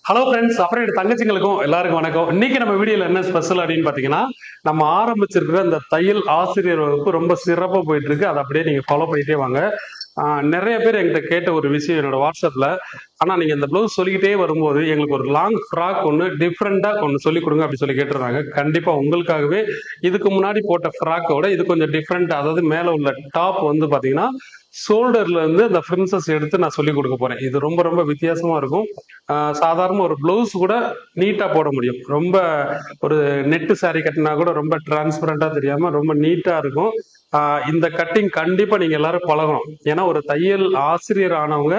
Hello friends, அப்புறம் என் தங்கச்சிங்களுக்கும் எல்லாருக்கும் வணக்கம். இன்னைக்கு நம்ம வீடியோல என்ன ஸ்பெஷல் அப்படின்னு பாத்தீங்கன்னா, நம்ம ஆரம்பிச்சிருக்கிற இந்த தையல் ஆசிரியர் வகுப்பு ரொம்ப சிறப்பா போயிட்டு இருக்கு. அதை அப்படியே நீங்க ஃபாலோ பண்ணிட்டே வாங்க. நிறைய பேர் என்கிட்ட கேட்ட ஒரு விஷயம் என்னோட வாட்ஸ்அப்ல, ஆனா நீங்க இந்த ப்ளவுஸ் சொல்லிக்கிட்டே வரும்போது எங்களுக்கு ஒரு லாங் ஃப்ராக் ஒன்று டிஃப்ரெண்டா ஒன்று சொல்லி கொடுங்க அப்படி சொல்லி கேட்டிருந்தாங்க. கண்டிப்பா உங்களுக்காகவே இதுக்கு முன்னாடி போட்ட ஃப்ராக்கோட இது கொஞ்சம் டிஃப்ரெண்ட். அதாவது மேல உள்ள டாப் வந்து பாத்தீங்கன்னா ஷோல்டர்ல இருந்து அந்த பிரின்சஸ் எடுத்து நான் சொல்லி கொடுக்க போறேன். இது ரொம்ப ரொம்ப வித்தியாசமா இருக்கும். சாதாரண ஒரு பிளவுஸ் கூட நீட்டா போட முடியும். ரொம்ப ஒரு நெட்டு சாரி கட்டினா கூட ரொம்ப டிரான்ஸ்பரண்டா தெரியாம ரொம்ப நீட்டா இருக்கும். இந்த கட்டிங் கண்டிப்பா நீங்க எல்லாரும் பழகணும். ஏன்னா ஒரு தையல் ஆசிரியர் ஆனவங்க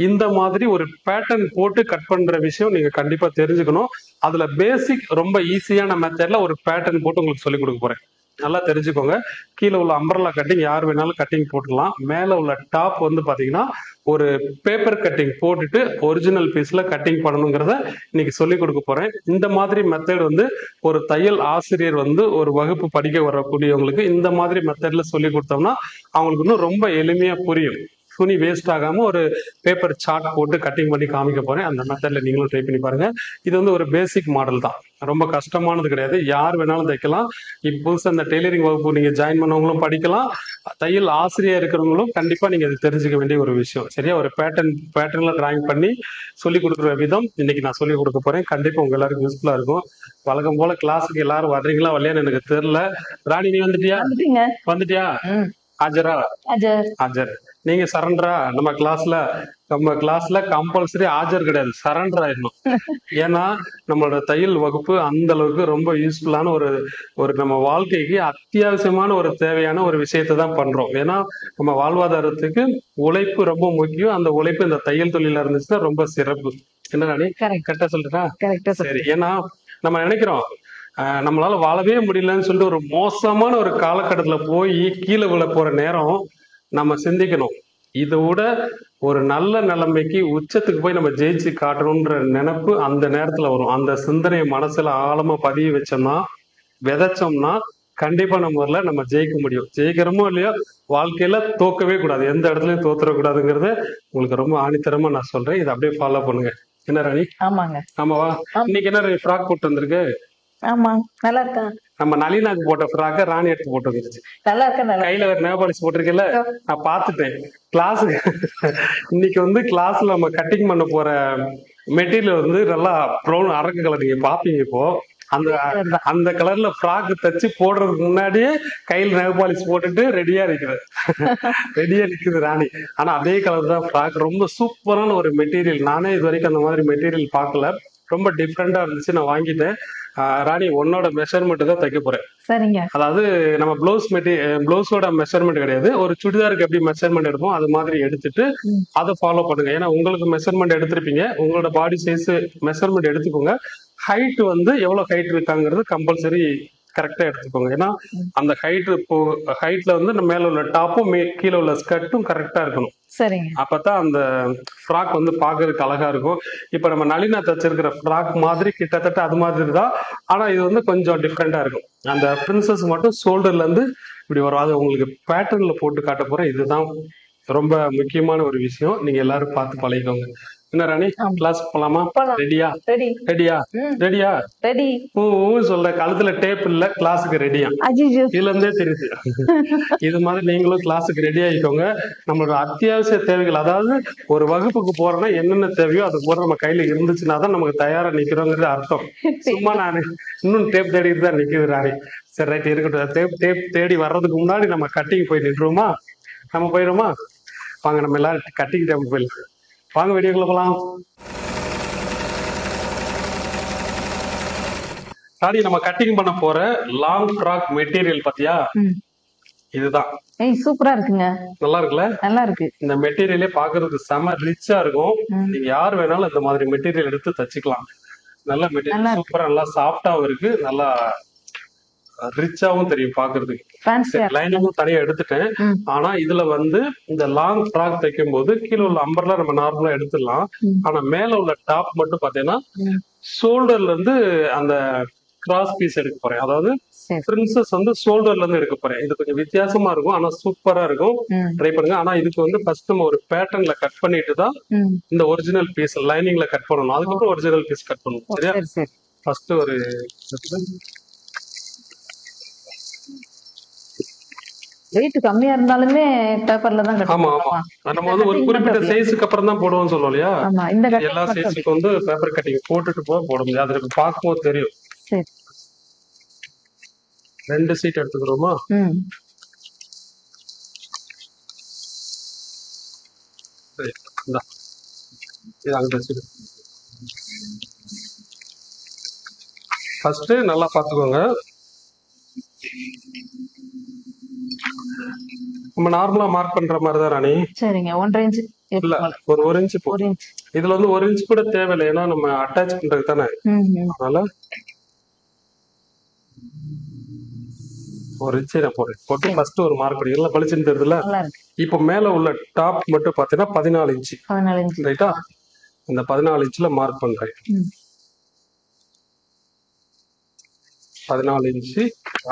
இந்த மாதிரி ஒரு பேட்டர்ன் போட்டு கட் பண்ற விஷயம் நீங்க கண்டிப்பா தெரிஞ்சுக்கணும். அதுல பேசிக் ரொம்ப ஈஸியான மெத்தட்ல ஒரு பேட்டர்ன் போட்டு உங்களுக்கு சொல்லி கொடுக்க போறேன். நல்லா தெரிஞ்சுக்கோங்க. கீழே உள்ள அம்பர்லா கட்டிங் யார் வேணாலும் கட்டிங் போட்டுக்கலாம். மேல உள்ள டாப் வந்து பாத்தீங்கன்னா ஒரு பேப்பர் கட்டிங் போட்டுட்டு ஒரிஜினல் பீஸ்ல கட்டிங் பண்ணணுங்கிறத இன்னைக்கு சொல்லி கொடுக்க போறேன். இந்த மாதிரி மெத்தட் வந்து ஒரு தையல் ஆசிரியர் வந்து ஒரு வகுப்பு படிக்க வரக்கூடியவங்களுக்கு இந்த மாதிரி மெத்தட்ல சொல்லி கொடுத்தோம்னா அவங்களுக்கு இன்னும் ரொம்ப எளிமையா புரியும். துணி வேஸ்ட் ஆகாம ஒரு பேப்பர் சார்ட் போட்டு கட்டிங் பண்ணி காமிக்க போறேன். அந்த மெத்தட்ல நீங்களும் ட்ரை பண்ணி பாருங்க. இது வந்து ஒரு பேசிக் மாடல் தான், ரொம்ப கஷ்டமானது கிடையாது. யார் வேணாலும் தைக்கலாம். இப்போ புதுசா இந்த டெய்லரிங் வகுப்பு நீங்க ஜாயின் பண்ணவங்களும் படிக்கலாம். தையல் ஆசிரியர் இருக்கிறவங்களும் கண்டிப்பா நீங்க இது தெரிஞ்சுக்க வேண்டிய ஒரு விஷயம். சரியா? ஒரு பேட்டர்ன்ல டிராயிங் பண்ணி சொல்லி கொடுக்குற விதம் இன்னைக்கு நான் சொல்லி கொடுக்க போறேன். கண்டிப்பா உங்க எல்லாருக்கும் யூஸ்ஃபுல்லா இருக்கும். வழக்கம் போல கிளாஸுக்கு எல்லாரும் வர்றீங்களா வரலையான்னு எனக்கு தெரியல. ராணி, நீ வந்துட்டியா? வந்துட்டியா? ஆஜரா? ஆஜர். நீங்க சரண்டரா? நம்ம கிளாஸ்ல கம்பல்சரி ஆஜர் கிடையாது, சரண்டர் ஆயிடணும். ஏன்னா நம்மளோட தையல் வகுப்பு அந்த அளவுக்கு ரொம்ப யூஸ்ஃபுல்லான ஒரு ஒரு நம்ம வாழ்க்கைக்கு அத்தியாவசியமான ஒரு தேவையான ஒரு விஷயத்தை தான் பண்றோம். ஏன்னா நம்ம வாழ்வாதாரத்துக்கு உழைப்பு ரொம்ப முக்கியம். அந்த உழைப்பு இந்த தையல் தொழில இருந்துச்சுன்னா ரொம்ப சிறப்பு. என்ன ராணி, கரெக்டா சொல்லிட்டா? சரி. ஏன்னா நம்ம நினைக்கிறோம் நம்மளால வாழவே முடியலன்னு சொல்லிட்டு ஒரு மோசமான ஒரு காலகட்டத்துல போய் கீழே விழ போற நேரம் நம்ம சிந்திக்கணும். இதை விட ஒரு நல்ல நிலைமைக்கு உச்சத்துக்கு போய் நம்ம ஜெயிச்சு காட்டணும்ன்ற நினைப்பு அந்த நேரத்துல வரும். அந்த சிந்தனையை மனசுல ஆழமா பதிய வச்சோம்னா, விதைச்சோம்னா கண்டிப்பா நம்ம ஜெயிக்க முடியும். ஜெயிக்கிறோமோ இல்லையோ, வாழ்க்கையில தோக்கவே கூடாது, எந்த இடத்துலயும் தோத்துறக்கூடாதுங்கிறத உங்களுக்கு ரொம்ப ஆணித்தரமா நான் சொல்றேன். இதை அப்படியே ஃபாலோ பண்ணுங்க. என்ன ராணி? ஆமாங்க. ஆமாவா? இன்னைக்கு என்ன ஃப்ராக் போட்டு வந்திருக்கு? ஆமா, நல்லா இருக்கா? நம்ம நளினாக்கு போட்ட ஃப்ராக்க ராணி எடுத்து போட்டு வந்துருச்சு. நல்லா இருக்கா? கையில வேற நேபாளிஸ் போட்டிருக்கல, நான் பாத்துட்டேன். கிளாஸுக்கு இன்னைக்கு வந்து கிளாஸ்ல நம்ம கட்டிங் பண்ண போற மெட்டீரியல் வந்து நல்லா ப்ரௌன் அரக்கு கலர். நீங்க பாப்பீங்க இப்போ அந்த அந்த கலர்ல ஃப்ராக் தச்சு போடுறதுக்கு முன்னாடியே கையில் நேபாளிஸ் போட்டுட்டு ரெடியா நிக்குது ராணி. ஆனா அதே கலர் தான் ஃப்ராக். ரொம்ப சூப்பரான ஒரு மெட்டீரியல். நானே இது வரைக்கும் அந்த மாதிரி மெட்டீரியல் பார்க்கல. ரொம்ப டிஃப்ரெண்டா இருந்துச்சு, நான் வாங்கிட்டேன். ராணி, உன்னோட மெஷர்மெண்ட் தான் தைக்க போறேன். சரிங்க. அதாவது நம்ம பிளவுஸோட மெஷர்மெண்ட் கிடையாது, ஒரு சுடிதாருக்கு எப்படி மெஷர்மெண்ட் எடுப்போம் அது மாதிரி எடுத்துட்டு அதை ஃபாலோ பண்ணுங்க. ஏன்னா உங்களுக்கு மெஷர்மெண்ட் எடுத்திருப்பீங்க, உங்களோட பாடி சைஸ் மெஷர்மெண்ட் எடுத்துக்கோங்க. ஹைட் வந்து எவ்வளவு ஹைட் இருக்காங்கிறது கம்பல்சரி கரெக்டா எடுத்துக்கோங்க. ஏன்னா அந்த ஹைட்ல வந்து நம்ம மேல உள்ள டாப்பும் கீழே உள்ள ஸ்கர்ட்டும் கரெக்டா இருக்கணும். சரிங்க. அப்பதான் அந்த ஃப்ராக் வந்து பாக்குறதுக்கு அழகா இருக்கும். இப்ப நம்ம நளினா தச்சிருக்கிற ஃப்ராக் மாதிரி கிட்டத்தட்ட அது மாதிரி தான். ஆனா இது வந்து கொஞ்சம் டிஃப்ரெண்டா இருக்கும். அந்த பிரின்சஸ் மட்டும் ஷோல்டர்ல இருந்து இப்படி வரும். அது உங்களுக்கு பேட்டர்ன்ல போட்டு காட்ட போறேன். இதுதான் ரொம்ப முக்கியமான ஒரு விஷயம். நீங்க எல்லாரும் பார்த்து பழகிக்கோங்க. என்ன ராணி, கிளாஸ் போலாமா? ரெடியா? ரெடியா? ரெடி. சொல்ற கழுத்துல டேப் இல்ல, கிளாஸுக்கு ரெடியா? இதுல இருந்தே தெரியுது. இது மாதிரி நீங்களும் கிளாஸுக்கு ரெடி ஆகிக்கோங்க. நம்மளோட அத்தியாவசிய தேவைகள், அதாவது ஒரு வகுப்புக்கு போறோம்னா என்னென்ன தேவையோ அது போற நம்ம கையில இருந்துச்சுன்னா தான் நமக்கு தயாரா நிக்கிறோங்கிறது அர்த்தம். சும்மா நான் இன்னும் டேப் தேடிட்டு தான் நிக்குது ராணி. சரி, ரைட், இருக்கட்டும். டேப் தேடி வர்றதுக்கு முன்னாடி நம்ம கட்டிங் போய் நின்றுமா? நம்ம போயிடுமா? வாங்க, நம்ம எல்லாரும் கட்டிங் டேபிள் போயிடலாம். வாங்க, வீடியோக்குள்ள போலாம். ராணி, நம்ம கட்டிங் பண்ண போற லாங் ஃப்ராக் மெட்டீரியல் பாத்தியா? இதுதான். சூப்பரா இருக்குங்க. நல்லா இருக்குல்ல? நல்லா இருக்கு. இந்த மெட்டீரியலே பாக்குறதுக்கு செம ரிச்சா இருக்கும். நீங்க யார் வேணாலும் இந்த மாதிரி மெட்டீரியல் எடுத்து தச்சுக்கலாம். நல்ல மெட்டீரியல், சூப்பரா, நல்லா சாஃப்டாவும் இருக்கு, நல்லா ரிச்சாவும் தெரியும் பாக்குறதுக்கு. லைனிங்கும் தனியா எடுத்துட்டேன். ஆனா இதுல வந்து இந்த லாங் ஃப்ராக் தைக்கும் போது கீழே உள்ள அம்பர்லா நம்ம நார்மலா எடுத்துடலாம். ஆனா மேல உள்ள டாப் மட்டும் பாத்தீங்கன்னா ஷோல்டர்ல இருந்து அந்த கிராஸ் பீஸ் எடுக்க போறேன். அதாவது சரி. பிரின்சஸ் வந்து ஷோல்டர்ல இருந்து எடுக்க போறேன். இது கொஞ்சம் வித்தியாசமா இருக்கும், ஆனா சூப்பரா இருக்கும். ம், ட்ரை பண்ணுங்க. ஆனா இதுக்கு வந்து ஃபர்ஸ்ட் நம்ம ஒரு பேட்டர்ன்ல கட் பண்ணிட்டு தான் ம். இந்த ஒரிஜினல் பீஸ் லைனிங்ல கட் பண்ணணும். அதுக்கப்புறம் ஒரிஜினல் பீஸ் கட் பண்ணணும். ஓ, சரியா? சரி சரி. ஃபர்ஸ்ட் ஒரு வெயிட் கம்மியா இருந்தாலுமே பேப்பர்ல தான் கட் ஆமா ஆமா பண்ணுவாங்க. நம்ம வந்து ஒரு குறிப்பிட்ட சைஸுக்கு அப்புறம் தான் போடுவோம் சொல்லுவோம் இல்லையா? ஆமா, இந்த இது கட்டிங் எல்லா மட்டும் சைஸுக்கு வந்து பேப்பர் கட்டிங் போட்டுட்டு போட முடியாது. அதுக்கு பார்க்கும்போது தெரியும். சரி. 2 சீட் எடுத்துக்கிறோமா? ம், சரி, இந்தா. இது அங்க சீட். ஃபர்ஸ்ட் நல்லா பார்த்துக்கோங்க. நம்ம நார்மலா மார்க் பண்ற மாதிரி தான் ராணி. சரிங்க. 1.5 இன்ச் இல்ல, ஒரு இன்ச் போ. 1 இன்ச். இதுல வந்து 1 இன்ச் கூட தேவையில்லை, ஏன்னா நம்ம அட்டாச் பண்றது தானே. ம், ம். அதனால 1 இன்ச் நான் போட்டு ஃபர்ஸ்ட் ஒரு மார்க் பண்ணி எல்லாம் பளிச்சுன்னு தெரியுதுல. நல்லா இருக்கு. இப்போ மேல உள்ள டாப் மட்டும் பாத்தீங்கன்னா 14 இன்ச். 14 இன்ச். ரைட்டா? இந்த 14 இன்ச்ல மார்க் பண்றேன். ம், 14 இன்ச்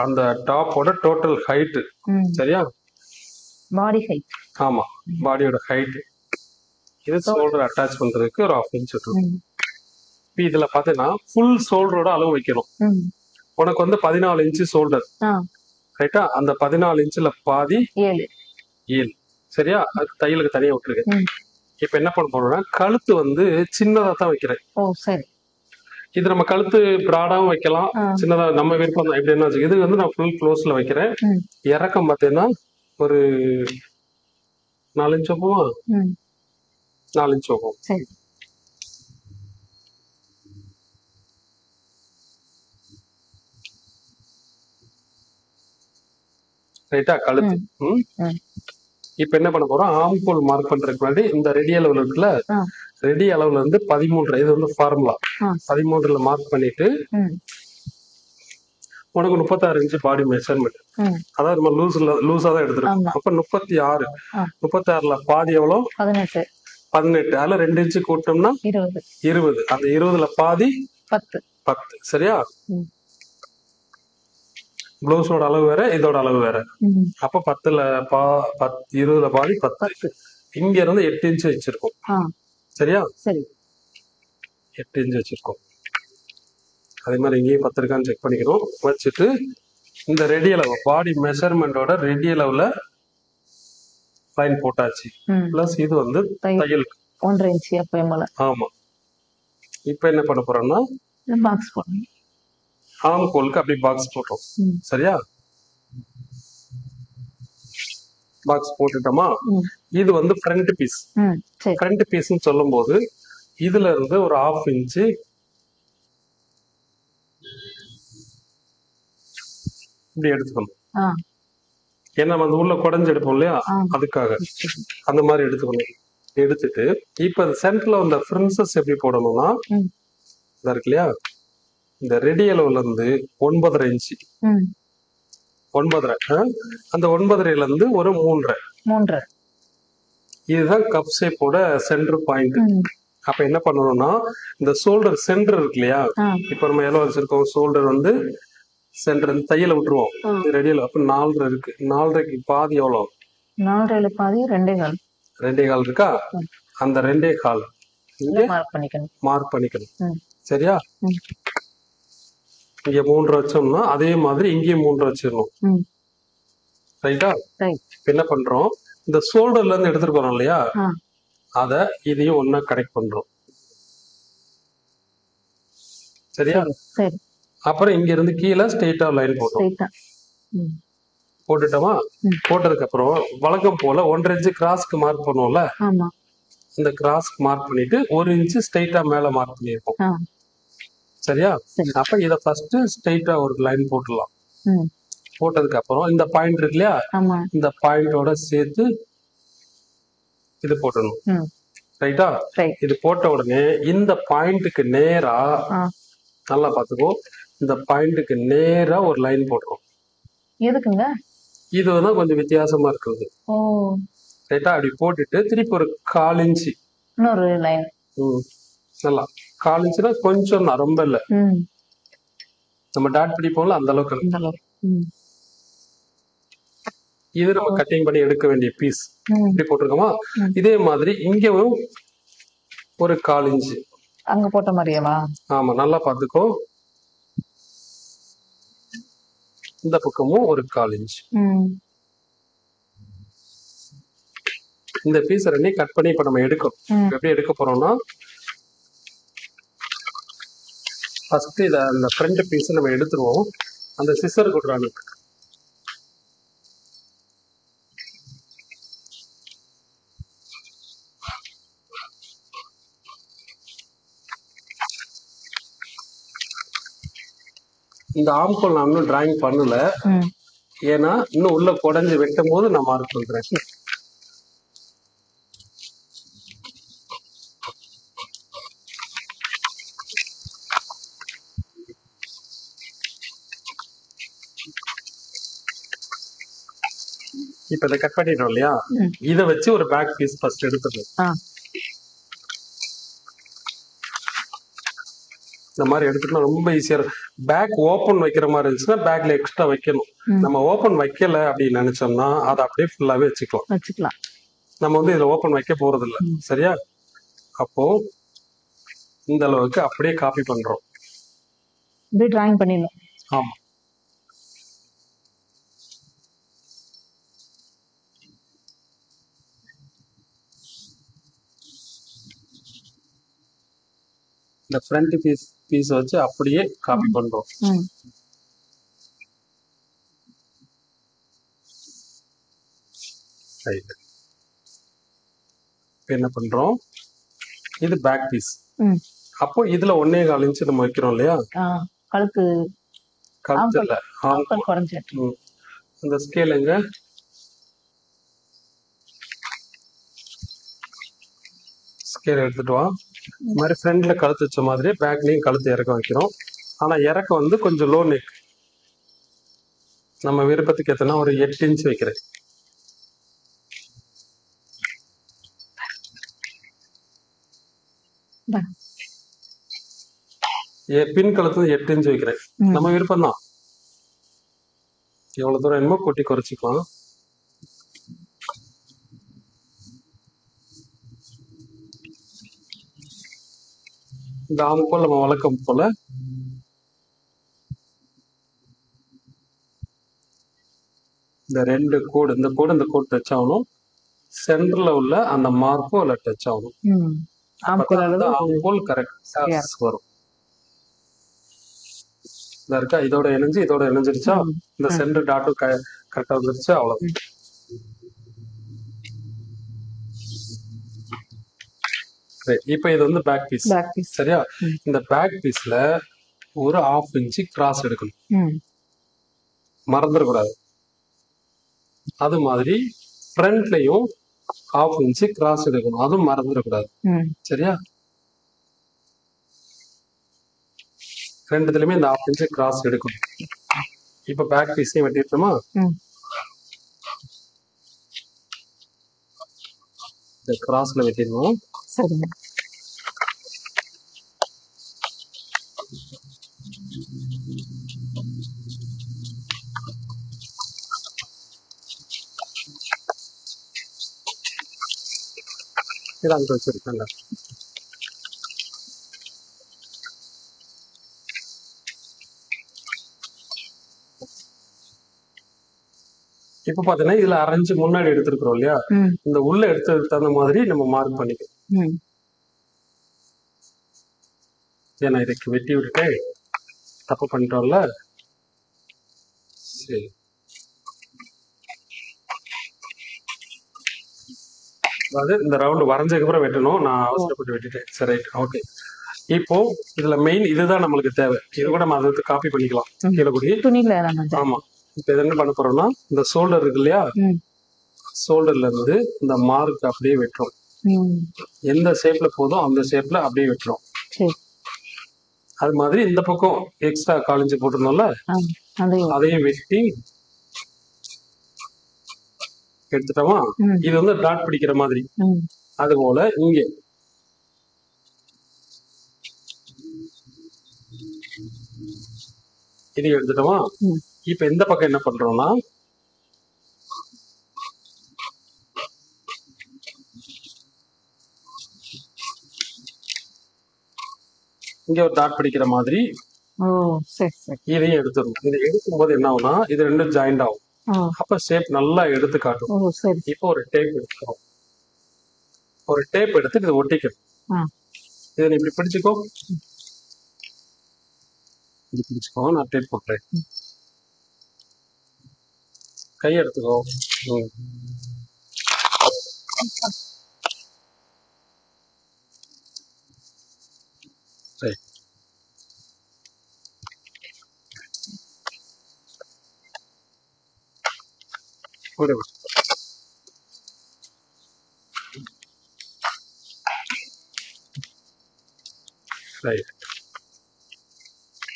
அந்த டாப்போட டோட்டல் ஹைட். ம். சரியா? Body height. ஆமா, பாடியோட ஹைட். இது ஷோல்டர் அட்டாச் பண்றதுக்கு ஒரு 1/2 இன்ச் இருக்கும். ம், இப்போ இதுல பாத்தீங்கன்னா ஃபுல் ஷோல்டரோட அளவு வைக்கணும். ம். உனக்கு வந்து 14 இன்ச் ஷோல்டர். ஆ, ரைட்டா? அந்த 14 இன்ச்ல பாதி 7. 7. சரியா? அது தையலுக்கு தனியா விட்டுருக்கேன். ம். இப்ப என்ன பண்ண போறோம்னா கழுத்து வந்து சின்னதா தான் வைக்கிறேன். ஓ, சரி. இது நம்ம கழுத்து பிராடாவும் வைக்கலாம், ஆ. சின்னதா நம்ம விருப்பம் தான். எப்படின்னா இது வந்து நான் ஃபுல் க்ளோஸ்ல வைக்கிறேன். ம், இறக்கம் பார்த்தீங்கன்னா ஒரு 4 இன்ச் வைப்போமா? ம். 4 இன்ச் வைப்போம். சரி. ரைட்டா? கழுத்து. ம். ம். இப்ப என்ன பண்ண போறோம், ஆம்கோல் மார்க் பண்றதுக்கு முன்னாடி இந்த ரெடி அளவுல இருக்குல்ல, ஆ, ரெடி அளவுல இருந்து 13, இது வந்து ஃபார்முலா. ஆ. 13ல மார்க் பண்ணிட்டு ம், உனக்கு 36 இன்ச் பாடி மெஷர்மெண்ட். ம். அதாவது நம்ம லூஸா தான் எடுத்துருக்கோம். ஆமா. அப்ப 36. ஆ. 36ல பாதி எவ்வளோ? 18. 18. அதுல 2 இன்ச் கூட்டோம்னா 20. 20. அந்த 20ல பாதி 10. 10. சரியா? ம், ப்ளவுஸோட அளவு வேற, இதோட அளவு வேற. ம். அப்ப 20ல பாதி 10. 10. இங்க இருந்து 8 இன்ச் வச்சிருக்கோம். ஆ, சரியா? சரி. 8 இன்ச் வச்சிருக்கோம். அதே மாதிரி இங்கேயும் 10 இருக்கான்னு செக் பண்ணிக்கணும். வச்சுட்டு இந்த ரெடி அளவு பாடி மெஷர்மெண்டோட ரெடி அளவுல லைன் போட்டாச்சு. ம். பிளஸ் இது வந்து தையலுக்கு 1.5 இன்ச் எப்பயும் போல. ஆமா. இப்ப என்ன பண்ண போறோம்னா பாக்ஸ் போடணும். ஆம்கோலுக்கு அப்படி பாக்ஸ் போட்டோம். ம், சரியா? பாக்ஸ் போட்டுட்டோமா? ம், இது வந்து ஃப்ரண்ட் பீஸ். ம். சரி. ஃப்ரண்ட் பீஸ்ன்னு சொல்லும் போது இதுல இருந்து ஒரு 1/2 இன்ச் இப்படி எடுத்துக்கணும். ஆ, ஏன்னா நம்ம அந்த உள்ள குடஞ்சு எடுப்போம் இல்லையா, ஆ. அதுக்காக அந்த மாதிரி எடுத்துக்கணும். எடுத்துட்டு இப்ப சென்டர்ல வந்த பிரின்சஸ் எப்படி போடணும்னா, ம், இதா இருக்கு இல்லையா, இந்த ரெடி அளவுல இருந்து 9.5 இன்ச். ம். 9.5. அந்த 9.5ல இருந்து ஒரு 3.5. 3. இதுதான் கப் ஷேப்போட சென்டர் பாயிண்ட். ம். அப்ப என்ன பண்ணணும்னா இந்த ஷோல்டர் சென்டர் இருக்கு இல்லையா, ஆ, இப்ப நம்ம எவ்வளவு வச்சிருக்கோம், ஷோல்டர் வந்து சென்டர் தையல விட்டுருவோம். ஆ. ரெடியில அப்ப 4.5 இருக்கு. 4.5க்கு பாதி எவ்வளவு? 4 பாதி 2.25. 2.25 இருக்கா? ம். அந்த 2.25 இங்க மார்க் பண்ணிக்கணும். மார்க் பண்ணிக்கணும். ம், சரியா? ம், இங்க 3 வச்சோம்னா அதே மாதிரி இங்கேயும் 3 வச்சிடணும். ம். ரைட்டா? ரைட். இப்ப என்ன பண்றோம், இந்த ஷோல்டர்ல இருந்து எடுத்துட்டு போறோம் இல்லையா, ஆ, அத இதையும் ஒன்னா கனெக்ட் பண்றோம். சரியா? சரி, சரி. அப்புறம் இங்க இருந்து கீழே ஸ்ட்ரெயிட்டா லைன் போட்டோம். ஸ்ட்ரைட்டா. ம், போட்டுட்டோமா? ம். போட்டதுக்கு அப்புறம் வழக்கம் போல 1.5 இன்ச் கிராஸ்க்கு மார்க் பண்ணுவோம்ல, ஆமா. இந்த கிராஸ்க்கு மார்க் பண்ணிட்டு 1 இன்ச் ஸ்ட்ரெயிட்டா மேல மார்க் பண்ணிருப்போம். ஆ, சரியா? சரி. அப்ப இத ஃபர்ஸ்ட் ஸ்ட்ரெயிட்டா ஒரு லைன் போட்டுடலாம். ம், போட்டதுக்கு அப்புறம் இந்த பாயிண்ட் இருக்கு இல்லையா, ஆமா. இந்த பாயிண்டோட சேர்த்து இது போட்டணும். ம், ரைட்டா? ரைட். இது போட்ட உடனே இந்த பாயிண்ட்டுக்கு நேரா, ஆ, நல்லா பாத்துக்கோ, இந்த பாயிண்ட்டுக்கு நேரா ஒரு லைன் போடுறோம். எதுக்குங்க? இது வந்து கொஞ்சம் வித்தியாசமா இருக்குது. ஓ, ரைட்டா? அப்படி போட்டுட்டு திருப்பி ஒரு 1/4 இன்ச்சு. இன்னொரு லைன். நல்லா 1/4 இன்ச்சுனா கொஞ்சம் தான், ரொம்ப இல்ல. ம், நம்ம டாட் பிடிப்போம்ல அந்த அளவுக்கு. இந்த அளவு. ம். இது நம்ம கட்டிங் பண்ணி எடுக்க வேண்டிய பீஸ். ம். இப்படி போட்டிருக்கோமா? ம். இதே மாதிரி இங்கவும் ஒரு 1/4 இன்ச்சு. அங்க போட்ட மாதிரியேவா? ஆமா, நல்லா பார்த்துக்கோ. இந்த பக்கமும் ஒரு 1/4 இன்ச். ம். இந்த பீஸ் ரெண்டையும் கட் பண்ணி இப்ப நம்ம எடுக்கணும். ம். எப்படி எடுக்க போறோம்னா, ஃபர்ஸ்ட் இத அந்த ஃப்ரண்ட் பீஸ் நம்ம எடுத்துருவோம். அந்த சிசர் கொடுறானு இந்த ஆம்கோல் நான் இன்னும் டிராயிங் பண்ணல. ம். ஏன்னா இன்னும் உள்ள குடஞ்சு வெட்டும் போது நான் மார்க் பண்றேன். இப்ப இதை கட் பண்ணிட்டோம் இல்லையா? ம். இதை வச்சு ஒரு பேக் பீஸ் ஃபர்ஸ்ட் எடுத்துடணும். ஆ. இந்த மாதிரி எடுத்துட்டோம்னா ரொம்ப ஈஸியா இருக்கும். பேக் ஓப்பன் வைக்கிற மாதிரி இருந்துச்சுன்னா பேக்ல எக்ஸ்ட்ரா வைக்கணும். ம். நம்ம ஓப்பன் வைக்கல அப்படின்னு நினைச்சோம்னா அதை அப்படியே ஃபுல்லாவே வச்சுக்கலாம். வச்சுக்கலாம். நம்ம வந்து இதுல ஓப்பன் வைக்க போறது இல்ல. ம். சரியா? அப்போ இந்த அளவுக்கு அப்படியே காப்பி பண்றோம். இப்படி டிராயிங் பண்ணிடணும். ஆமா. இந்த ஃப்ரண்ட் பீஸ் வச்சு அப்படியே காப்பி பண்றோம். ம். ரைட். என்ன பண்றோம்? இது பேக் பீஸ். ம். அப்போ இதுல 1.25 இன்ச் நம்ம வைக்கிறோம் இல்லையா? ஆ. கழுத்து கழுத்துல ஆம்பல் குறைஞ்சு. இந்த ஸ்கேல் எங்க? ஸ்கேல் எடுத்துட்டு வா. இந்த மாதிரி ஃப்ரண்ட்ல கழுத்து வச்ச மாதிரி பேக்லயும் கழுத்து இறக்க வைக்கிறோம். ஆனா இறக்க வந்து கொஞ்சம் லோ நெக். நம்ம விருப்பத்துக்கு ஏத்தனா ஒரு 8 இன்ச் வைக்கிறேன். பின் கழுத்து 8 இன்ச் வைக்கிறேன். ம். நம்ம விருப்பம் தான். எவ்வளவு தூரம் என்னமோ கூட்டி குறைச்சிக்கலாம். இந்த ஆம்கோல் நம்ம வழக்கம் போல இந்த ரெண்டு கோடு, இந்த கோடு டச் ஆகணும். சென்டர்ல உள்ள அந்த மார்க்கும் அதுல டச் ஆகணும். ம். ஆம்பல் அளவு ஆம்கோல் கரெக்டா சரியா வரும். இதா இருக்கா? இதோட இணைஞ்சிருச்சா? ம். இந்த ம். சென்டர் டாட்டும் கரெக்டா வந்துருச்சு. அவ்வளவு. இப்ப இது வந்து பேக் பீஸ். Back piece. சரியா? ம். இந்த பேக் பீஸ்ல ஒரு 1/2 இன்ச் கிராஸ் எடுக்கணும். ம். மறந்துடக்கூடாது. அது மாதிரி ஃப்ரண்ட்லயும் 1/2 இன்ச் கிராஸ் எடுக்கணும். அதுவும் மறந்துடக்கூடாது. ம். சரியா? ரெண்டுத்துலயுமே இந்த 1/2 இன்ச் கிராஸ் எடுக்கணும். இப்ப பேக் பீஸையும் வெட்டிட்டோமா? ம். இந்த கிராஸ்ல வெட்டிடணும். சரிங்க. இது அங்க வச்சிருக்கேன். இப்ப பாத்தீங்கன்னா இதுல அரைஞ்சு முன்னாடி எடுத்திருக்கிறோம் இல்லையா? ம். இந்த உள்ள எடுத்ததுக்கு தகுந்த மாதிரி நம்ம மார்க் பண்ணிக்கலாம். ம். ஏன்னா இதுக்கு வெட்டி விட்டுட்டு தப்பு பண்ணிட்டோம்ல. சரி, அதாவது இந்த ரவுண்ட் வரைஞ்சதுக்கு அப்புறம் வெட்டணும். நான் அவசரப்பட்டு வெட்டிட்டேன். சரி, ரைட், ஓகே. இப்போ இதுல மெயின் இதுதான் நம்மளுக்கு தேவை. இது கூட நம்ம அதை காப்பி பண்ணிக்கலாம். ம். கீழே கூடிய துணியில நம்ம ஆமா. இப்ப இது என்ன பண்ண போறோம்னா, இந்த ஷோல்டர் இருக்கு இல்லையா? ம். ஷோல்டர்ல இருந்து இந்த மார்க் அப்படியே வெட்டுறோம். ம். எந்த ஷேப்ல போதும் அந்த ஷேப்ல அப்படியே வெட்டுறோம். சரி. அது மாதிரி இந்த பக்கம் எக்ஸ்ட்ரா 1/4 இன்ச் போட்டிருந்தோம்ல, ஆ. அதையும் அதையும் வெட்டி எடுத்துட்டோமா? ம். இது வந்து டாட் பிடிக்கிற மாதிரி. ம். அது போல இங்க இதையும் எடுத்துட்டோமா? ம். இப்ப இந்த பக்கம் என்ன பண்றோம்னா இங்க ஒரு டாட் பிடிக்கிற மாதிரி ஓ சரி சரி. இதையும் எடுத்துடணும். இதை எடுக்கும் போது என்ன ஆகும்னா இது ரெண்டும் ஜாயிண்ட் ஆகும். ஓ அப்ப ஷேப் நல்லா எடுத்து காட்டும். ஓ சரி. இப்போ ஒரு டேப் எடுத்துக்கிறோம். ஒரு டேப் எடுத்து இதை ஒட்டிக்கணும். ஆ இதை நீ இப்படி பிடிச்சுக்கோ. இப்படி பிடிச்சுக்கோ. நான் டேப் போட்டுறேன். கை எடுத்துக்கோ. ம். சரி. விடு, விடு. ரைட்.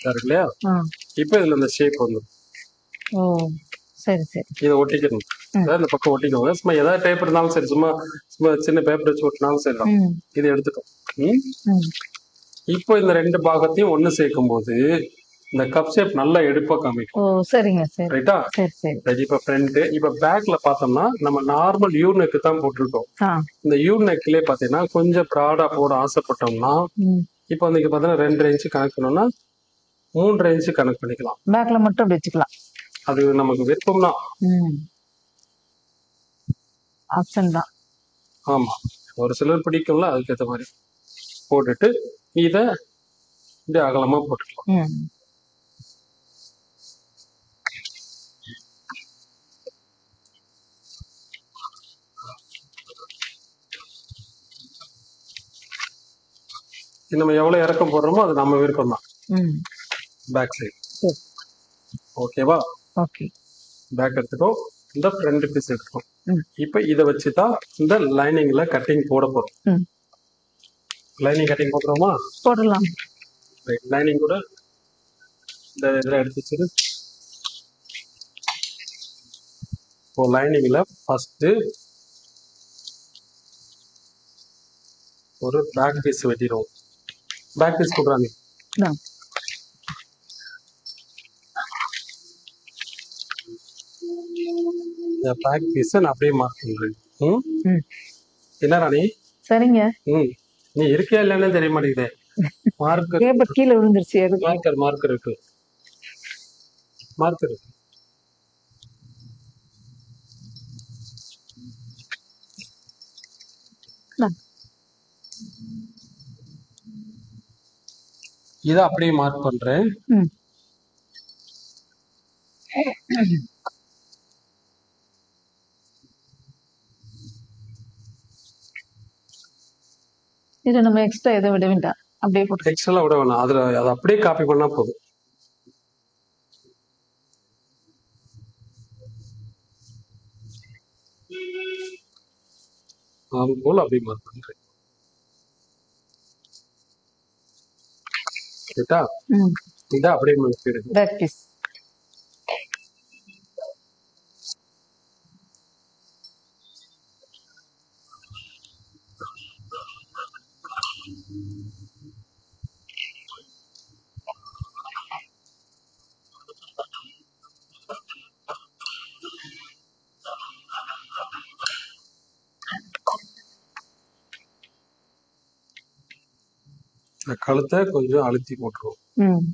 இருக்கு இல்லையா? ஆ இப்போ இதுல இந்த ஷேப் வந்துடும். ஓ சரி சரி. இதை ஒட்டிக்கணும். ம். அதாவது இந்த பக்கம் ஒட்டிக்கோங்க. சும்மா ஏதாவது டேப் இருந்தாலும் சரி, சும்மா சும்மா சின்ன பேப்பர் வச்சு ஒட்டினாலும் சரி தான். ம் இதை எடுத்துட்டோம். ம். ம் இப்போ இந்த ரெண்டு பாகத்தையும் ஒண்ணு சேர்க்கும் போது இந்த கப் ஷேப் நல்லா எடுப்பா காமிக்கும். ஓ சரிங்க சரி. ரைட்டா? சரி சரி. ரைட். இப்ப ஃப்ரண்ட், இப்ப பேக்ல பார்த்தோம்னா நம்ம நார்மல் யூ நெக் தான் போட்டிருக்கோம். ஆ இந்த யூ நெக்லயே பாத்தீங்கன்னா கொஞ்சம் ப்ராடா போட ஆசைப்பட்டோம்னா ம் இப்போ வந்து இங்க பாத்தீங்கன்னா 2 இன்ச்சு கனெக்ட் பண்ணோம்னா 3 இன்ச்சு கனெக்ட் பண்ணிக்கலாம். பேக்ல மட்டும் அப்படி வச்சுக்கலாம். அது நமக்கு விருப்பம் தான். ம் ஆப்ஷன் தான். ஆமா, ஒரு சிலர் பிடிக்கும்ல, அதுக்கேற்ற மாதிரி போட்டுட்டு இத இப்படி அகலமா போட்டுக்கலாம். ம் இது நம்ம எவ்வளவு இறக்கம் போடுறோமோ அது நம்ம விருப்பம் தான். ம் பேக் சைடு. சரி. ஓகேவா? ஓகே. பேக் எடுத்துக்கோ. இந்த ஃப்ரண்ட் பீஸ் எடுத்துக்கோ. ம் இப்போ இதை வச்சு தான் இந்த லைனிங்ல கட்டிங் போட போறோம். ம் லைனிங் கட்டிங் போடுறோமா? போடலாம். லைனிங் கூட இந்த இதில் எடுத்து வச்சுரு. இப்போ லைனிங்ல ஃபர்ஸ்ட் ஒரு பேக் பீஸ் வெட்டிடுவோம். பேக் பீஸ் கொடுறாங்க. இதான். இந்த பேக் பீஸை நான் அப்படியே மார்க் பண்றேன். ம். ம் என்ன ராணி? சரிங்க. ம். நீ இருக்கியா இல்லைன்னு தெரிய மாட்டேங்குதே. மார்க்கர் பேப்பர் கீழே விழுந்துருச்சு. எதுக்கு? மார்க்கர் மார்க்கர் இருக்கு. மார்க்கர் இருக்கு. இதான். இதை அப்படியே மார்க் பண்றேன். ம் இது நம்ம எக்ஸ்ட்ரா எதுவும் விட வேண்டாம். அப்படியே போட்டு. எக்ஸ்ட்ரா விட வேணாம். அதுல அதை அப்படியே காப்பி பண்ணா போதும். அது போல அப்படியே மார்க் பண்றேன். ரைட்டா? ம் இதை அப்படியே மார்க் எடுங்க. Back piece. இந்த கழுத்தை கொஞ்சம் அழுத்தி போட்டுருவோம். ம்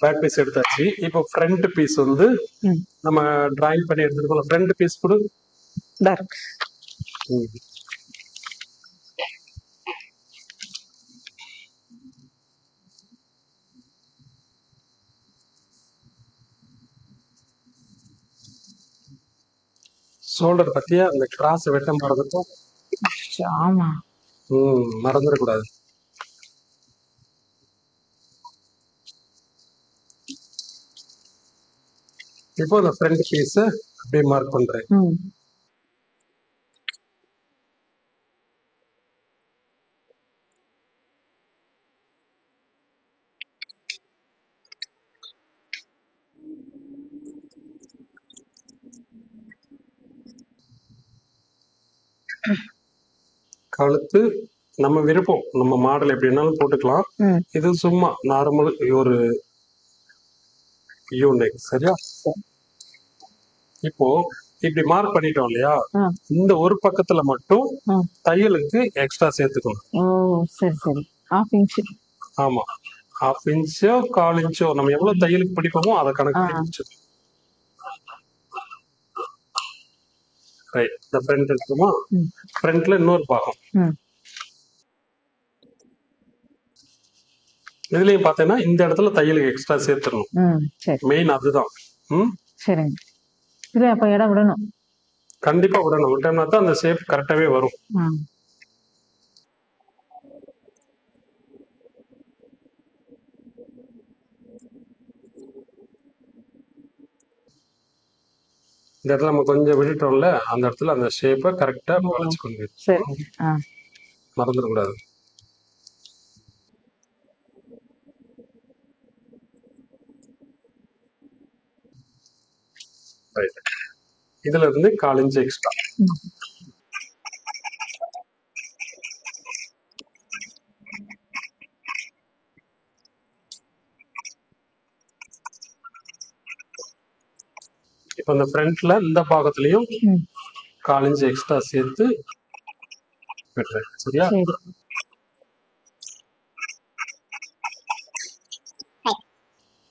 பேக் பீஸ் எடுத்தாச்சு. இப்போ ஃப்ரண்ட் பீஸ் வந்து ம் நம்ம டிராயிங் பண்ணி எடுத்துருக்கோம். ஃப்ரண்ட் பீஸ் கொடு. டார்க். ம். ஷோல்டர் பத்தியா அந்த கிராஸ் வெட்ட மறந்துட்டோம். ஆமா. மறந்துடக்கூடாது. இப்போ இந்த ஃப்ரண்ட் பீஸ் அப்படியே மார்க் பண்றேன். ம் கழுத்து நம்ம விருப்பம், நம்ம மாடல் எப்படின்னாலும் போட்டுக்கலாம். ம் இது சும்மா நார்மல் ஒரு யூ நெக். சரியா? இப்போ இப்படி மார்க் பண்ணிட்டோம் இல்லையா? ஆ இந்த ஒரு பக்கத்துல மட்டும் ஆ தையலுக்கு எக்ஸ்ட்ரா சேர்த்துக்கணும். ஓ சரி சரி. 1/2 இன்ச். ஆமா, 1/2 இன்ச்சோ 1/4 இன்ச்சோ நம்ம எவ்வளவு தையலுக்கு பிடிப்போமோ அதை கணக்கு ஆ பண்ணி பிடிச்சிடும். ரைட். இந்த ஃப்ரண்ட் இருக்குமா? ம் ஃப்ரண்ட்ல இன்னொரு பாகம். ம் இதுலயும் பாத்தீங்கன்னா இந்த இடத்துல தையலுக்கு எக்ஸ்ட்ரா சேர்த்துடணும். ம் சரி மெயின் அதுதான். ம் சரிங்க. இது அப்ப இடம் விடணும். கண்டிப்பா விடணும். விட்டோம்னா தான் அந்த ஷேப் கரெக்டாவே வரும். ம் இந்த இடத்துல நம்ம கொஞ்சம் விட்டுட்டோம்ல, அந்த இடத்துல அந்த ஷேப்பை கரெக்டா ஓ வளைச்சுக்கணும். சரி. ஆ மறந்துடக்கூடாது. ரைட். இதுல இருந்து 1/4 இன்ச் எக்ஸ்ட்ரா. ம் இப்ப இந்த ஃப்ரண்ட்ல இந்த பாகத்திலையும் ம் 1/4 இன்ச் எக்ஸ்ட்ரா சேர்த்து வெட்டுறேன். சரியா? சரி.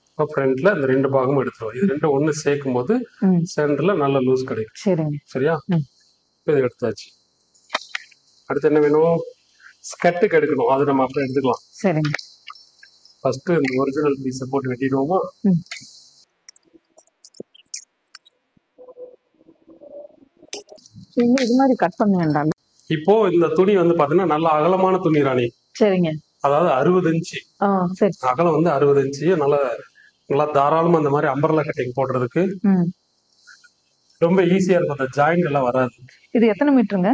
இப்போ ஃப்ரண்ட்ல இந்த ரெண்டு பாகமும் எடுத்துருவோம். இது ரெண்டும் ஒண்ணு சேர்க்கும் போது ம் சென்டர்ல நல்ல லூஸ் கிடைக்கும். சரிங்க. சரியா? ம் இப்போ இது எடுத்தாச்சு. அடுத்து என்ன வேணும்? ஸ்கட்டுக்கு எடுக்கணும். அது நம்ம அப்புறம் எடுத்துக்கலாம். சரிங்க. ஃபர்ஸ்ட் இந்த ஒரிஜினல் பீஸை போட்டு வெட்டிடுவோமா? ம் இன்னும் இது மாதிரி கட் பண்ண வேண்டாம். இப்போ இந்த துணி வந்து பாத்தீங்கன்னா நல்ல அகலமான துணி ராணி. சரிங்க. அதாவது 60 இன்ச்சு ஆ சரி. அகலம் வந்து 60 இன்ச்சு. நல்லா நல்லா தாராளமா இந்த மாதிரி அம்பர்லா கட்டிங் போடுறதுக்கு ம் ரொம்ப ஈஸியா இருக்கும். அந்த ஜாயிண்ட் எல்லாம் வராது. இது எத்தனை மீட்டருங்க?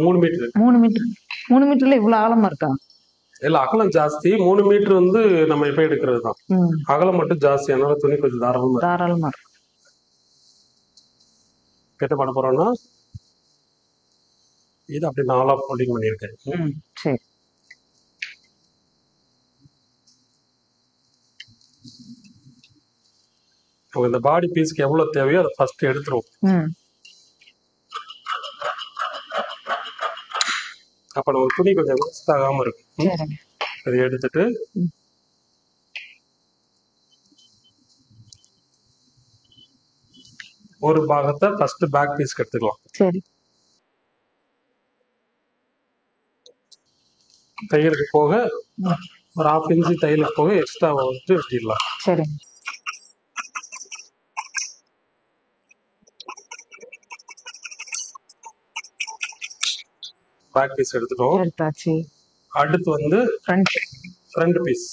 3 மீட்டர். 3 மீட்டர். 3 மீட்டர்ல இவ்வளவு ஆழமா இருக்கா? இல்ல, அகலம் ஜாஸ்தி. 3 மீட்டர் வந்து நம்ம எப்ப எடுக்கிறது தான். ம் அகலம் மட்டும் ஜாஸ்தி. அதனால துணி கொஞ்சம் தாராளமா இருக்கும். தாராளமா இருக்கு. என்ன பண்ண போறோம்னா இது அப்படி 4ஆ ஃபோல்டிங் பண்ணியிருக்கேன். ம் சரி. நம்ம இந்த பாடி பீஸ்க்கு எவ்வளவு தேவையோ அதை ஃபர்ஸ்ட் எடுத்துருவோம். ம் அப்ப நம்ம துணி கொஞ்சம் வேஸ்ட் ஆகாம இருக்கும். சரிங்க. அதை எடுத்துட்டு ம் ஒரு பாகத்தை ஃபர்ஸ்ட் பேக் பீஸ்க்கு எடுத்துக்கலாம். சரி. தையலுக்கு போக ம் ஒரு 1/2 இன்ச்சு தையலுக்கு போக எக்ஸ்ட்ரா வச்சு வெட்டிடலாம். சரிங்க. பேக் பீஸ் எடுத்துட்டோம். எடுத்தாச்சு. அடுத்து வந்து ஃப்ரண்ட். Front piece.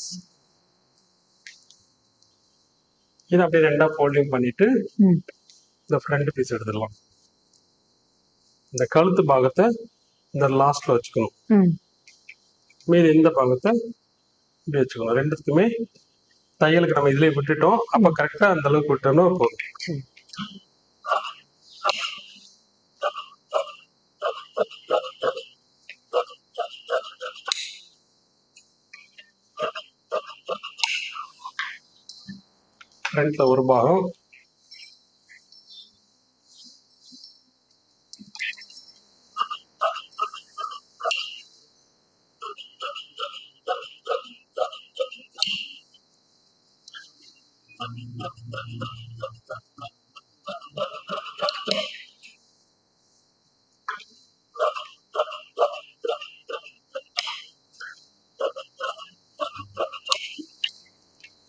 இது அப்படியே ரெண்டா ஃபோல்டிங் பண்ணிட்டு ம் இந்த ஃப்ரண்ட் பீஸ் எடுத்துடலாம். இந்த கழுத்து பாகத்தை இந்த லாஸ்ட்ல வச்சுக்கணும். ம் மீதி இந்த பாகத்தை இப்படி வச்சுக்கணும். ரெண்டுத்துக்குமே தையலுக்கு நம்ம இதுலயே விட்டுட்டோம். அப்ப கரெக்டா அந்த அளவுக்கு விட்டோம்னா போதும். சரி. ஃப்ரண்ட்ல ஒரு பாகம்,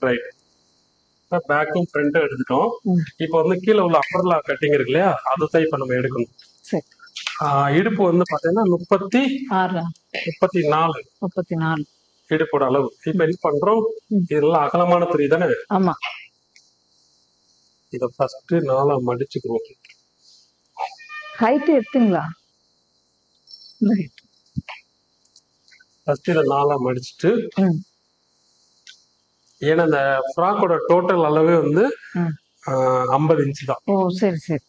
ரைட். இப்போ பேக்கும் ஃப்ரண்ட்டும் எடுத்துட்டோம். ம் இப்போ வந்து கீழே உள்ள அம்பர்லா கட்டிங் இருக்கு இல்லையா, அதை தான் இப்போ நம்ம எடுக்கணும். சரி. இடுப்பு வந்து பாத்தீங்கன்னா 6 34 34. இடுப்போட அளவு. இப்ப என்ன பண்றோம்? ம் இதெல்லாம் அகலமான துணி தானே. ஆமா. இத ஃபர்ஸ்ட் 4ஆ மடிச்சுக்குவோம். ஹைட் எடுத்தீங்களா? ஃபர்ஸ்ட் இதை 4ஆ மடிச்சுட்டு, ம் ஏன்னா இந்த ஃப்ராக்கோட டோட்டல் அளவே வந்து ம் 50 இன்ச்சு தான். ஓ சரி சரி.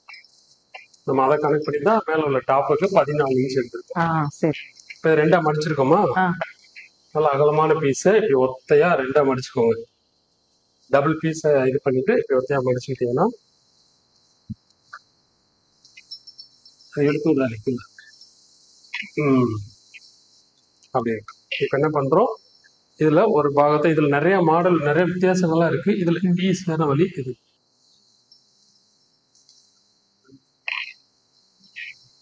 நம்ம அதை கனெக்ட் பண்ணி தான் மேல உள்ள டாப்புக்கு 14 இன்ச் எடுத்துருக்கோம். சரி. இப்போ ரெண்டா மடிச்சிருக்கோமா, நல்லா அகலமான பீஸை இப்படி ஒத்தையா ரெண்டா மடிச்சுக்கோங்க. டபுள் பீஸை இது பண்ணிட்டு இப்படி ஒத்தையா மடிச்சுக்கிட்டீங்கன்னா எடுத்து விடாது. அப்படி இருக்கு. இப்ப என்ன பண்றோம், இதுல ஒரு பாகத்தை, இதுல நிறைய மாடல் நிறைய வித்தியாசங்கள்லாம் இருக்கு. இதுல ஈஸியான வழி இது.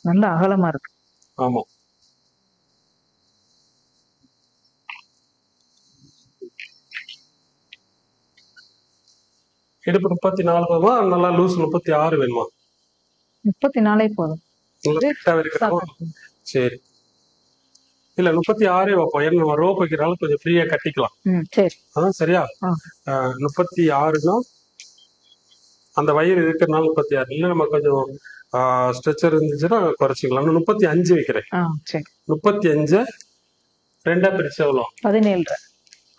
நல்ல அகலமா இருக்கு. ஆமா, இடுப்பு 34 வேணுமா, நல்லா லூஸ் 36 வேணுமா? 34 போதும். சரி, இல்ல 36 வைப்போம். ஏன்னா நம்ம ரோப் வைக்கிறனால கொஞ்சம் ஃப்ரீயா கட்டிக்கலாம். அதான் சரியா? 36னா அந்த வயிறு இருக்கிறதுனால 36. இல்ல நம்ம கொஞ்சம் ஸ்ட்ரெச்சர் இருந்துச்சுன்னா குறைச்சிக்கலாம். 35 வைக்கிறேன். 35 ரெண்டா பிரிச்சா எவ்வளோ? 17.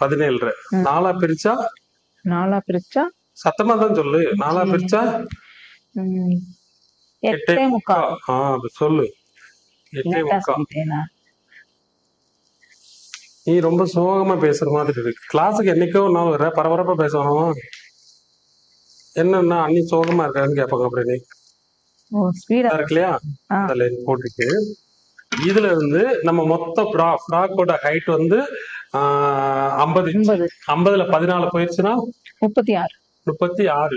17 நாலா பிரிச்சா சத்தமா தான் சொல்லு. நாலா பிரிச்சா 8.25. சொல்லு 8.25. நீ ரொம்ப சோகமா பேசுற மாதிரி இருக்கு. கிளாஸுக்கு என்னைக்கோ ஒரு நாள் வர பரபரப்பா பேசணும். என்னன்னா அன்னி சோகமா இருக்கான்னு கேட்பாங்க. அப்படின்னு இருக்கு இல்லையா? போட்டுட்டு இதுல இருந்து நம்ம மொத்த ஃப்ராக்கோட ஹைட் வந்து 50 இன்ச். 50ல 14 போயிடுச்சுன்னா 36.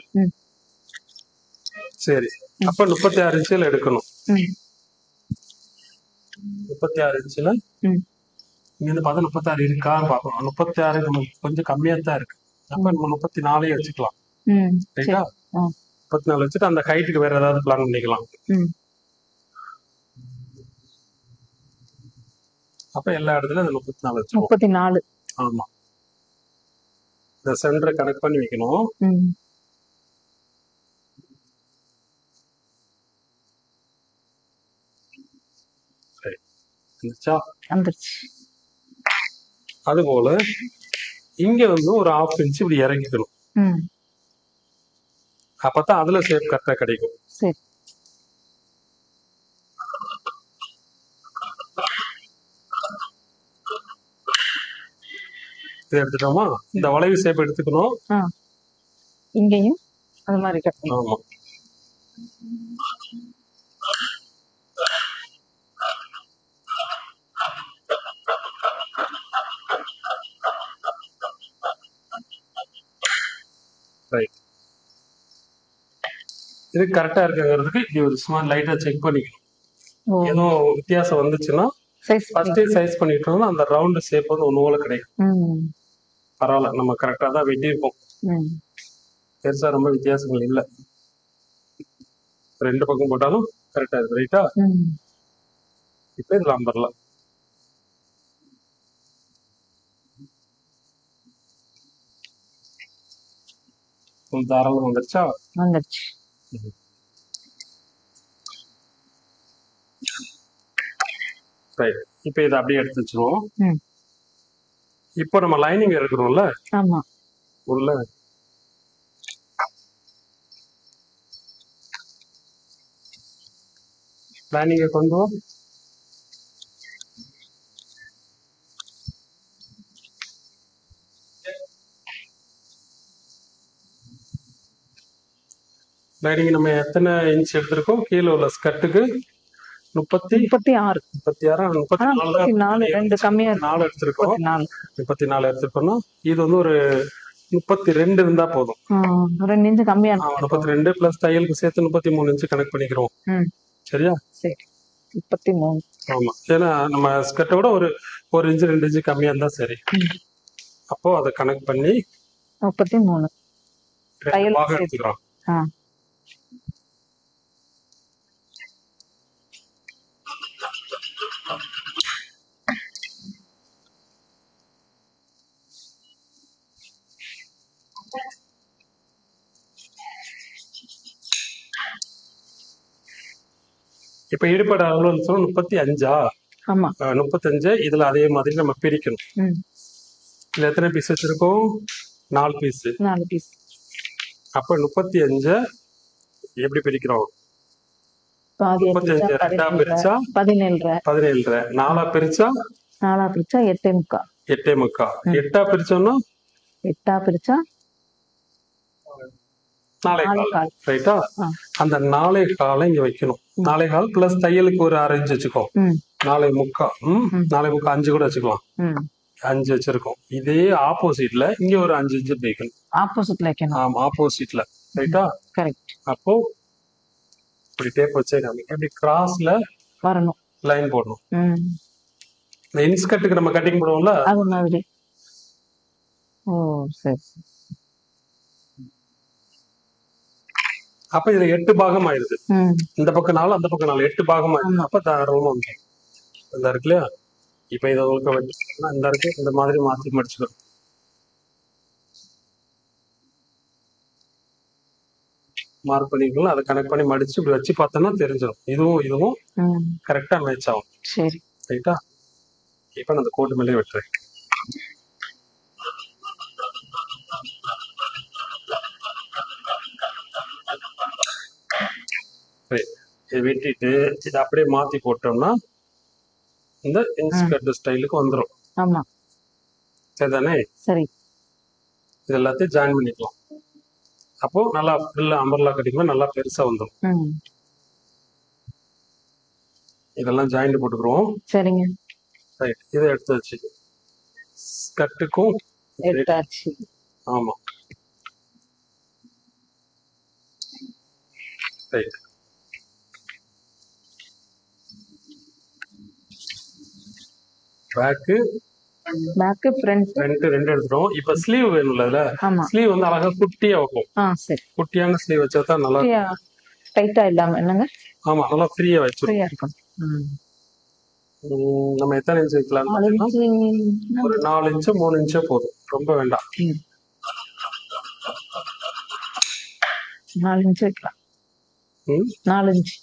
சரி, அப்ப 36 இன்ச்சில் எடுக்கணும். 36 இன்ச்சில் இங்க இருந்து பார்த்தா 36 இருக்கான்னு பார்க்கணும். 36 நமக்கு கொஞ்சம் கம்மியா தான் இருக்கு. அப்ப நம்ம 34 வச்சுக்கலாம். ரைட்டா? 34 வச்சுட்டு அந்த ஹைட்டுக்கு வேற ஏதாவது பிளான் பண்ணிக்கலாம். அப்ப எல்லா இடத்துலயும் அந்த 34 வச்சுக்கணும். 34. ஆமா, இந்த சென்டரை கனெக்ட் பண்ணி வைக்கணும். அது போல இங்க வந்து ஒரு 1/2 இன்ச் இப்படி இறங்கிக்கணும். அப்பதான் அதுல ஷேப் கரெக்டா கிடைக்கும். இது எடுத்துட்டோமா? இந்த வளைவு ஷேப் எடுத்துக்கணும். இங்கேயும் அது மாதிரி கட்டணும். ஆமா, ரைட். இது கரெக்டா இருக்குங்கிறதுக்கு இப்படி ஒரு சும்மா லைட்டா செக் பண்ணிக்கணும். ஏதோ வித்தியாசம் வந்துச்சுன்னா ஃபர்ஸ்டே சைஸ் பண்ணிட்டோம்னா அந்த ரவுண்ட் ஷேப் வந்து ஒண்ணு போல கிடைக்கும். பரவாயில்ல, நம்ம கரெக்டா தான் வெட்டியிருக்கோம். பெருசா ரொம்ப வித்தியாசங்கள் இல்லை. ரெண்டு பக்கம் போட்டாலும் கரெக்டா இருக்கு. ரைட்டா? இப்ப இதுல அம்பர்லாம் தாராளம் வந்துருச்சா? வந்துருச்சு. ரைட். இப்ப இதை அப்படியே எடுத்து வச்சிருவோம். இப்போ நம்ம லைனிங் எடுக்கணும்ல? ஆமா. உள்ள லைனிங்க கொண்டு வா. லைனிங் நம்ம எத்தனை இன்ச் எடுத்திருக்கோம்? கீழே உள்ள ஸ்கர்ட்டுக்கு 36. 34 ரெண்டு கம்மியா 4 எடுத்திருக்கோம். 34 எடுத்திருக்கோம்னா இது வந்து ஒரு 32 இருந்தா போதும். 2 இன்ச் கம்மியா. 32 பிளஸ் தையலுக்கு சேர்த்து 33 இன்ச் கனெக்ட் பண்ணிக்கிறோம். சரியா? சரி, 33. ஆமா, ஏன்னா நம்ம ஸ்கர்ட்டை விட ஒரு இன்ச் 2 இன்ச் கம்மியா இருந்தா சரி. அப்போ அதை கனெக்ட் பண்ணி 33 பாகம் எடுத்துக்கிறோம். இப்ப ஈடுபாடு அளவு 35. ஆமா, 35. இதுல அதே மாதிரி நம்ம பிரிக்கணும். இதுல எத்தனை பீஸ் வச்சிருக்கோம்? 4 பீஸ். 4 பீஸ். அப்ப 35 எப்படி பிரிக்கிறோம்? பாதியா பிரிச்சா 35 ரெண்டா 17 பிரிச்சா 17. 17, 4 பிரிச்சா 4 பிரிச்சா 8.75. 8.25, 8 பிரிச்சோம்னா 8 பிரிச்சா 4.25, 4.25. ரைட்டா? அந்த 4.25 இங்க வைக்கணும். 4.25 பிளஸ் தையலுக்கு ஒரு 1/2 இன்ச் வச்சுக்கோ. 4.25, 4.25, 5 கூட வச்சுக்கலாம். 5 வச்சிருக்கோம். இதே ஆப்போசிட்ல இங்க ஒரு 5 இன்ச் வைக்கணும். ஆப்போசிட்ல வைக்கணும். ஆமா, ஆப்போசிட்ல, ரைட்டா? கரெக்ட். அப்போ இப்படி டேப் வச்சே இப்படி கிராஸ்ல வரணும், லைன் போடணும். இந்த இன்ஸ்கர்ட்டுக்கு நம்ம கட்டிங் போடுவோம்ல, அது மாதிரி. ஓ சரி. அப்ப இதுல 8 பாகம் ஆயிருது. இந்த பக்கம் 4, அந்த பக்கம் 4, 8 பாகம் ஆயிருது. அப்ப தாராளமா வந்து இந்த இருக்கு இல்லையா? இப்ப இதை உங்களுக்கு வச்சுக்கணும்னா இந்த இருக்கு, இந்த மாதிரி மாத்தி மடிச்சுக்கணும். மார்க் பண்ணிக்கலாம். அதை கனெக்ட் பண்ணி மடிச்சு இப்படி வச்சு பார்த்தோம்னா தெரிஞ்சிடும். இதுவும் கரெக்டா மேட்ச் ஆகும். சரி, ரைட்டா? இப்ப நான் அந்த கோட்டு மேலே வெட்டுறேன். இதை வெட்டிட்டு இதை அப்படியே மாத்தி போட்டோம்னா இந்த இன்ஸ்கர்ட் ஸ்டைலுக்கு வந்துடும். ஆமா, சரிதானே? சரி. இது எல்லாத்தையும் ஜாயின் பண்ணிக்கலாம். அப்போ நல்லா ஃப்ரில் அம்பர்லா கட்டிங் நல்லா பெருசா வந்துடும். இதெல்லாம் ஜாயிண்ட் போட்டுக்கிறோம். சரிங்க. ரைட், இதை எடுத்து வச்சு ஸ்கர்ட்டுக்கும் எடுத்தாச்சு. ஆமா, ரைட். பேக் ஃப்ரண்ட் ரெண்டு எடுத்துட்டோம். இப்ப ஸ்லீவ் வேணும்ல, அதுல ஸ்லீவ் வந்து அழகா குட்டியா வைப்போம். சரி, குட்டியான ஸ்லீவ் வச்சா தான் நல்லா டைட்டா இல்லாம. என்னங்க? ஆமா, நல்லா ஃப்ரீயா வச்சிருக்கோம். நம்ம எத்தனை இன்ச் வைக்கலாம்? ஒரு 4 இன்ச் 3 இன்ச் போதும், ரொம்ப வேண்டாம். 4 இன்ச் வைக்கலாம். 4 இன்ச்.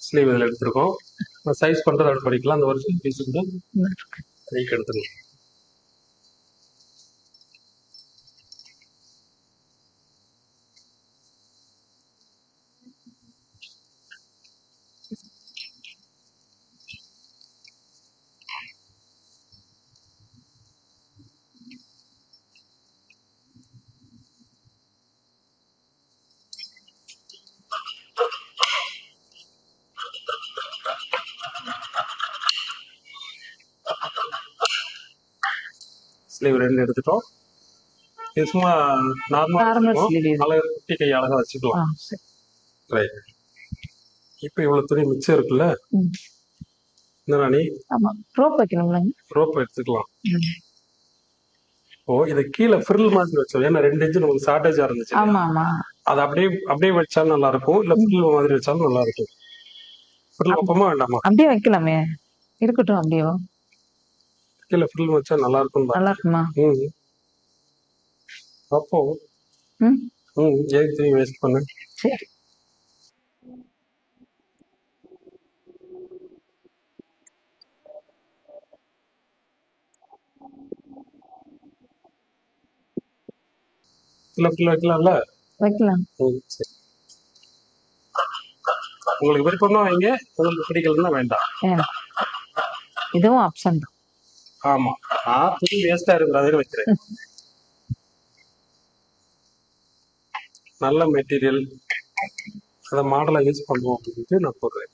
ஸ்லீவ் இதில் எடுத்துருக்கோம். சைஸ் பண்றது அப்படி படிக்கலாம். அந்த வருஷம் பீஸ் கைக்கு எடுத்துருக்கோம். ஸ்லீவ் 2 எடுத்துட்டோம். இது சும்மா நார்மல் குட்டி கை அழகா வச்சுக்கலாம். ரைட். இப்ப இவ்வளவு துணி மிச்சம் இருக்குல்ல, இந்த ராணி ரோப் வைக்கணும்ல, ரோப் எடுத்துக்கலாம். இப்போ இதை கீழே ஃப்ரில் மாதிரி வச்சோம். ஏன்னா 2 இன்ச் நமக்கு ஷார்டேஜா இருந்துச்சு. அது அப்படியே வச்சாலும் நல்லா இருக்கும், இல்ல ஃப்ரில் மாதிரி வச்சாலும் நல்லா இருக்கும். ஃப்ரில் வைப்போமா வேண்டாமா? அப்படியே வைக்கலாமே, இருக்கட்டும். அப்படியே கீழே ஃப்ரில் வச்சா நல்லா இருக்கும். நல்லா இருக்குமா? அப்போ ஏன் வேஸ்ட் பண்ண? சரி. வைக்கலாம்ல? வைக்கலாம். உங்களுக்கு விருப்பம்னா வைங்க, உங்களுக்கு பிடிக்கலன்னா வேண்டாம். இதுவும் ஆப்ஷன் தான். ஆமா, துணி வேஸ்டா இருக்கிறதே வைக்கிறேன். நல்ல மெட்டீரியல், அதை மாடலா யூஸ் பண்ணுவோம் அப்படின்ட்டு நான் போடுறேன்.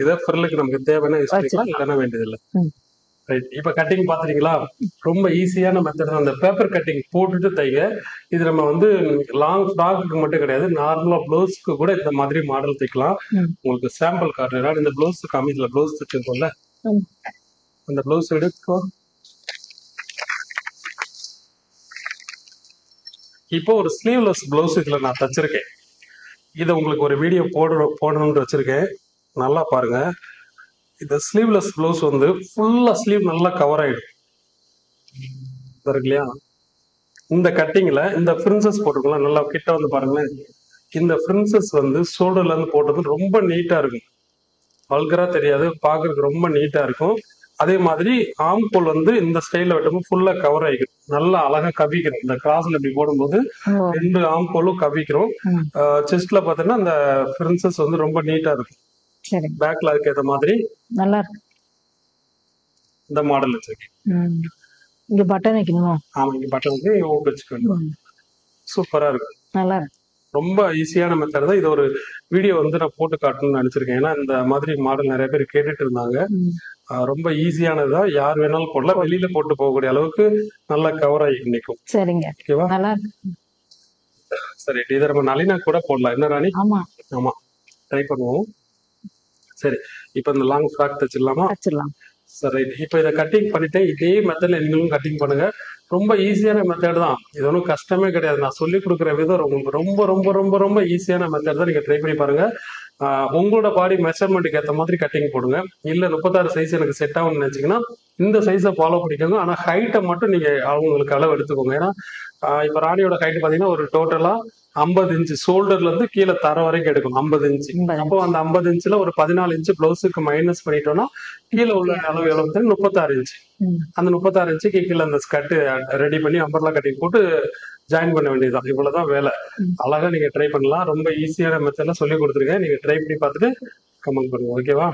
இதை ஃப்ரில்லுக்கு நமக்கு தேவைன்னா யூஸ் பண்ணிக்கலாம், இல்லைன்னா வேண்டியதில்லை. ரைட். இப்ப கட்டிங் பாத்துறீங்களா? ரொம்ப ஈஸியான மெத்தட். அந்த பேப்பர் கட்டிங் போட்டுட்டு தைங்க. இது நம்ம வந்து லாங் ஃப்ராக்கு மட்டும் கிடையாது, நார்மலா பிளவுஸ்க்கு கூட இந்த மாதிரி மாடல் தைக்கலாம். உங்களுக்கு சாம்பிள் காட்டுறேன். இந்த பிளவுஸ் காமி, இதுல பிளவுஸ் தைச்சிருக்கோம்ல, அந்த பிளவுஸ் எடுக்கோ. இப்போ ஒரு ஸ்லீவ்லெஸ் பிளவுஸ் இதுல நான் தச்சிருக்கேன். இதை உங்களுக்கு ஒரு வீடியோ போடணும்னு வச்சிருக்கேன். நல்லா பாருங்க. இந்த ஸ்லீவ்லெஸ் பிளவுஸ் வந்து ஃபுல்லா ஸ்லீவ் நல்லா கவர் ஆயிடும். இருக்கு இல்லையா? இந்த கட்டிங்ல இந்த பிரின்சஸ் போட்டுக்கலாம். நல்லா கிட்ட வந்து பாருங்களேன். இந்த பிரின்சஸ் வந்து ஷோல்டர்ல இருந்து போட்டது ரொம்ப நீட்டா இருக்கும். வல்கரா தெரியாது, பாக்குறதுக்கு ரொம்ப நீட்டா இருக்கும். அதே மாதிரி ஆம்கோல் வந்து இந்த ஸ்டைல வெட்டும்போது ஃபுல்லா கவர் ஆகிக்கும். நல்லா அழகா கவிக்கிறோம். இந்த கிராஸ்ல இப்படி போடும்போது ஓ, 2 ஆம்கோலும் கவிக்கிறோம். ம், செஸ்ட்ல பாத்தீங்கன்னா அந்த பிரின்சஸ் வந்து ரொம்ப நீட்டா இருக்கும். சரிங்க. பேக்ல அதுக்கு ஏற்ற மாதிரி நல்லா இருக்கு. இந்த மாடல் வச்சிருக்கேன். ம். இங்க பட்டன் வைக்கணுமா? ஆமா, இங்க பட்டன் வந்து ஓக்கு வச்சுக்க வேண்டியது. ம், சூப்பரா இருக்கும். நல்லா இருக்கு. ரொம்ப ஈஸியான மெத்தட் தான். இது ஒரு வீடியோ வந்து நான் போட்டு காட்டணும்னு நினைச்சிருக்கேன். ஏன்னா இந்த மாதிரி மாடல் நிறைய பேர் கேட்டுட்டு இருந்தாங்க. ம், ரொம்ப ஈஸியானதா, யார் வேணாலும் போடலாம். வெளியில போட்டு போகக்கூடிய அளவுக்கு நல்லா கவர் ஆகி நிற்கும். சரிங்க. ஓகேவா? நல்லா இருக்கு. சரி, இதை நம்ம நளினா கூட போடலாம். என்ன ராணி? ஆமா, ஆமா, ட்ரை பண்ணுவோம். சரி, இப்போ இந்த லாங் ஃப்ராக் தச்சிடலாமா? வச்சிடலாம். சரி, ரைட். இப்போ இதை கட்டிங் பண்ணிட்டு இதே மெத்தட்ல நீங்களும் கட்டிங் பண்ணுங்க. ரொம்ப ஈஸியான மெத்தட் தான். இது ஒன்றும் கஷ்டமே கிடையாது. நான் சொல்லி கொடுக்குற விதம் உங்களுக்கு ரொம்ப ரொம்ப ரொம்ப ரொம்ப ஈஸியான மெத்தட் தான். நீங்க ட்ரை பண்ணி பாருங்க. உங்களோட பாடி மெஷர்மெண்ட்டுக்கு ஏற்ற மாதிரி கட்டிங் போடுங்க. இல்ல 36 சைஸ் எனக்கு செட் ஆகும்னு நினைச்சீங்கன்னா இந்த சைஸை ஃபாலோ பண்ணிக்கோங்க. ஆனா ஹைட்டை மட்டும் நீங்க அவங்களுக்கு அளவு எடுத்துக்கோங்க. ஏன்னா இப்ப ராணியோட ஹைட் பாத்தீங்கன்னா ஒரு டோட்டலா 50 இன்ச்சு ஷோல்டர்ல இருந்து கீழே தர வரைக்கும் எடுக்கும். 50 இன்ச்சு. 50. அப்போ அந்த 50 இன்ச்சுல ஒரு 14 இன்ச்சு பிளவுஸுக்கு மைனஸ் பண்ணிட்டோம்னா கீழே உள்ள அளவு எவ்வளவு 36 இன்ச்சு. ம், அந்த 36 இன்ச்சுக்கு கீழே அந்த ஸ்கர்ட் ரெடி பண்ணி அம்பர்லா கட்டிங் போட்டு ஜாயின் பண்ண வேண்டியதுதான். இவ்வளவுதான் வேலை. ம். அழகா நீங்க ட்ரை பண்ணலாம். ரொம்ப ஈஸியான மெத்தட்ல சொல்லி கொடுத்துருக்கேன். நீங்க ட்ரை பண்ணி பார்த்துட்டு கமெண்ட் பண்ணுங்க. ஓகேவா?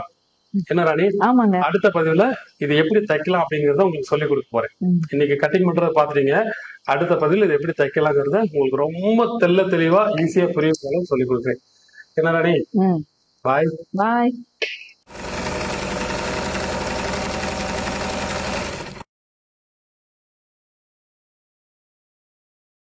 என்ன ராணி, ஆமாங்க. அடுத்த பதிவுல இது எப்படி தைக்கலாம் அப்படிங்கறத உங்களுக்கு சொல்லி கொடுக்க போறேன். ம். இன்னைக்கு கட்டிங் பண்றத பாத்துறீங்க. அடுத்த பதிவில் இது எப்படி தைக்கலாங்கிறத உங்களுக்கு ரொம்ப தெளிவா ஈஸியா புரிய சொல்லி கொடுக்குறேன். என்ன ராணி, ம். பாய். பாய்.